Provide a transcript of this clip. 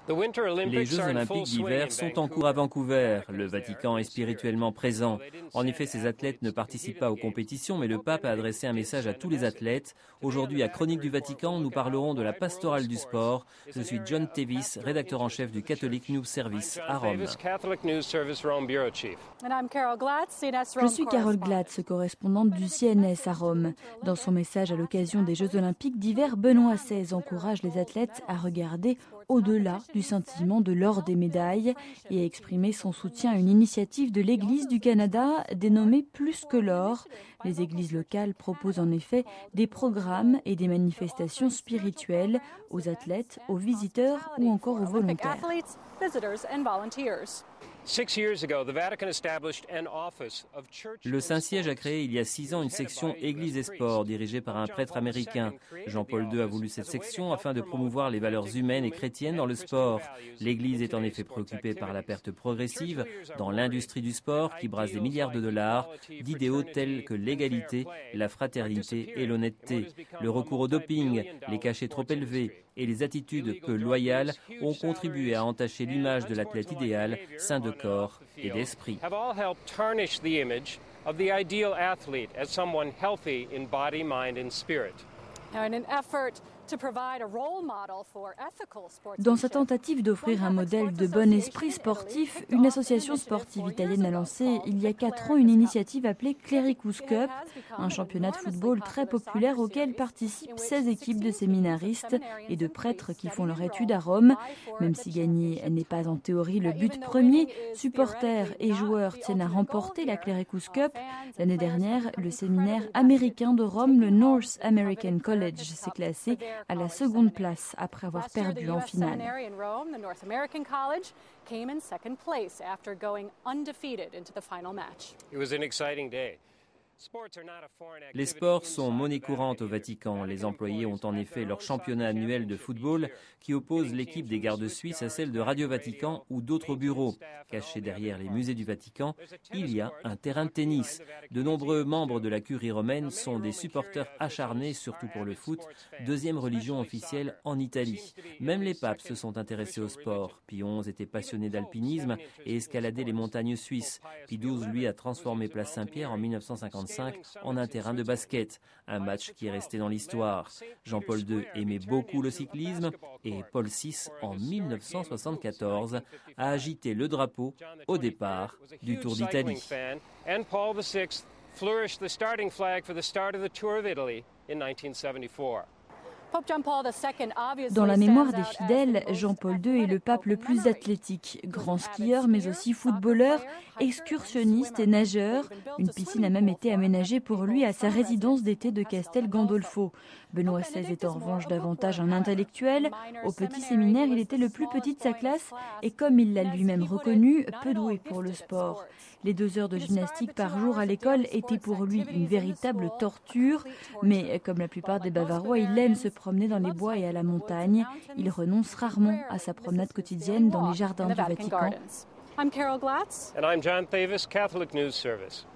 Les Jeux olympiques d'hiver sont en cours à Vancouver. Le Vatican est spirituellement présent. En effet, ces athlètes ne participent pas aux compétitions, mais le pape a adressé un message à tous les athlètes. Aujourd'hui, à Chronique du Vatican, nous parlerons de la pastorale du sport. Je suis John Tevis, rédacteur en chef du Catholic News Service à Rome. Je suis Carole Glatz, correspondante du CNS à Rome. Dans son message à l'occasion des Jeux olympiques d'hiver, Benoît XVI encourage les athlètes à regarder au-delà du scintillement de l'or des médailles et à exprimer son soutien à une initiative de l'Église du Canada dénommée Plus que l'or. Les églises locales proposent en effet des programmes et des manifestations spirituelles aux athlètes, aux visiteurs ou encore aux volontaires. Le Saint-Siège a créé il y a 6 ans une section Église et Sport dirigée par un prêtre américain. Jean-Paul II a voulu cette section afin de promouvoir les valeurs humaines et chrétiennes dans le sport. L'Église est en effet préoccupée par la perte progressive dans l'industrie du sport qui brasse des milliards de dollars d'idéaux tels que l'égalité, la fraternité et l'honnêteté. Le recours au doping, les cachets trop élevés et les attitudes peu loyales ont contribué à entacher l'image de l'athlète idéal, sain de corps et d'esprit. Dans sa tentative d'offrir un modèle de bon esprit sportif, une association sportive italienne a lancé il y a 4 ans une initiative appelée Clericus Cup, un championnat de football très populaire auquel participent 16 équipes de séminaristes et de prêtres qui font leur étude à Rome. Même si gagner n'est pas en théorie le but premier, supporters et joueurs tiennent à remporter la Clericus Cup. L'année dernière, le séminaire américain de Rome, le North American College, s'est classé à la seconde place après avoir perdu en finale. Les sports sont monnaie courante au Vatican. Les employés ont en effet leur championnat annuel de football qui oppose l'équipe des gardes suisses à celle de Radio Vatican ou d'autres bureaux. Caché derrière les musées du Vatican, il y a un terrain de tennis. De nombreux membres de la curie romaine sont des supporters acharnés, surtout pour le foot, deuxième religion officielle en Italie. Même les papes se sont intéressés au sport. Pie XI était passionné d'alpinisme et escaladait les montagnes suisses. Pie XII, lui, a transformé Place Saint-Pierre en 1955 en un terrain de basket, un match qui est resté dans l'histoire. Jean-Paul II aimait beaucoup le cyclisme et Paul VI, en 1974, a agité le drapeau au départ du Tour d'Italie. Dans la mémoire des fidèles, Jean-Paul II est le pape le plus athlétique, grand skieur mais aussi footballeur, excursionniste et nageur. Une piscine a même été aménagée pour lui à sa résidence d'été de Castel Gandolfo. Benoît XVI est en revanche davantage un intellectuel. Au petit séminaire, il était le plus petit de sa classe et comme il l'a lui-même reconnu, peu doué pour le sport. Les 2 heures de gymnastique par jour à l'école étaient pour lui une véritable torture. Mais comme la plupart des Bavarois, il aime se promener dans les bois et à la montagne. Il renonce rarement à sa promenade quotidienne dans les jardins du Vatican. I'm Carol Glatz. And I'm John Tevis, Catholic News Service.